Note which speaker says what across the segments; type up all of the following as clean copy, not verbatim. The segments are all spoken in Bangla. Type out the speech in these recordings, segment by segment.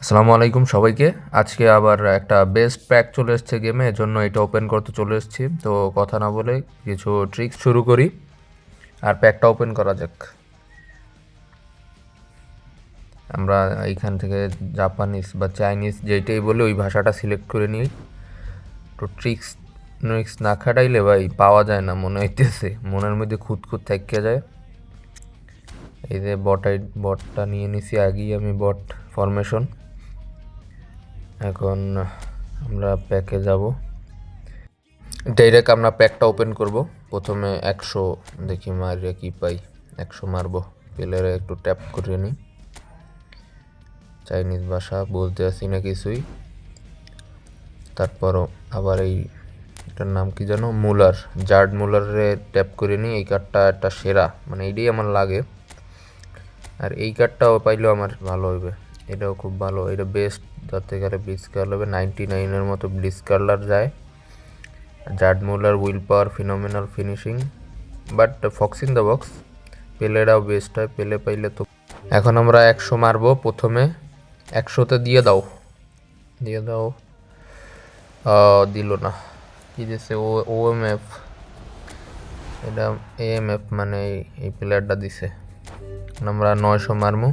Speaker 1: আসসালামু আলাইকুম সবাইকে। আজকে আবার একটা বেস্ট প্যাক চলে এসেছে গেমে, এজন্য এটা ওপেন করতে চলে এসেছি। তো কথা না বলে কিছু ট্রিক্স শুরু করি আর প্যাকটা ওপেন করা যাক। আমরা এইখান থেকে জাপানিজ বা চাইনিজ যেইটাই বলে ওই ভাষাটা সিলেক্ট করে নিই। তো ট্রিক্স না খাটাইলে ভাই পাওয়া যায় না, মনে হইতেছে মনের মধ্যে খুঁত থাইকা যায়। এই যে বটটা নিয়ে নিছি আগেই আমি, বট ফরমেশন। এখন আমরা প্যাকে যাব, ডাইরেক্ট আমরা প্যাকটা ওপেন করব। প্রথমে 100 দেখি মারিয়া কি পাই। 100 মারবো, প্লেয়ারে একটু ট্যাপ করে নিই। চাইনিজ ভাষা বলতে আসি না কিছুই। তারপরও আবার এটার নাম কি জানো, জার্ড মুলারে ট্যাপ করে নিই। এই কার্ডটা একটা সেরা, মানে এইটাই আমার লাগে। আর এই কার্ডটাও পাইলেও আমার ভালো হইবে, এটাও খুব ভালো। এটা বেস্ট যাতে গেলে ব্লিজ কার্ল হবে, 99-এর মতো ব্লিজ কার্লার যায়। Gerd Muller will power, phenomenal finishing, but fox in the box. পেলেরাও বেস্ট হয়, পেলে পাইলে তো। এখন আমরা 100 মারবো প্রথমে। 100তে দিয়ে দাও। দিল না, কি দিছে? OMF, এটা AMF, মানে এই প্লেয়ারটা দিছে। আমরা 900 মারমু।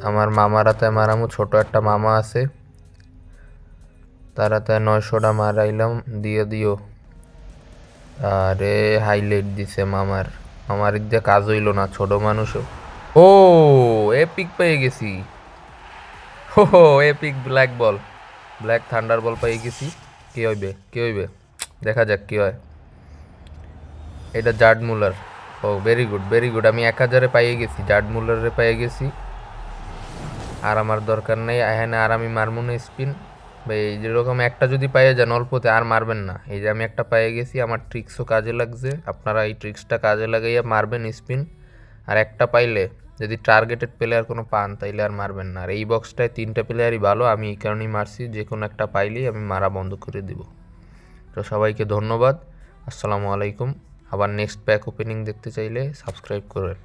Speaker 1: আমার মামারাতে মারামু, ছোট একটা মামা আছে, তারাতে 900টা মারাইলাম। দিয়ে দিও। আরে হাইলাইট দিছে মামার দিয়ে কাজ হইল না, ছোট মানুষও। ও এপিক পেয়ে গেছি। হো এপিক ব্ল্যাক থান্ডার বল পেয়ে গেছি। কি হইবে দেখা যাক কি হয়। এটা জার্ড মুলার। ও ভেরি গুড। আমি 1000-এ পাইয়ে গেছি, জার্ড মুলারে পাইয়ে গেছি। আর আমার দরকার নেই এখানে, আর আমি মারবো না স্পিন। ভাই যেরকম একটা যদি পাইয়ে যান অল্পতে, আর মারবেন না। এই যে আমি একটা পাইয়ে গেছি, আমার ট্রিক্সও কাজে লাগছে। আপনারা এই ট্রিক্সটা কাজে লাগাইয়া মারবেন স্পিন। আর একটা পাইলে যদি টার্গেটেড প্লেয়ার কোনো পান তাইলে আর মারবেন না। আর এই বক্সটায় 3টা প্লেয়ারই ভালো, আমি এই কারণেই মারছি। যে কোনো একটা পাইলেই আমি মারা বন্ধ করে দিব। তো সবাইকে ধন্যবাদ, আসসালামু আলাইকুম। আবার নেক্সট প্যাক ওপেনিং দেখতে চাইলে সাবস্ক্রাইব করেন।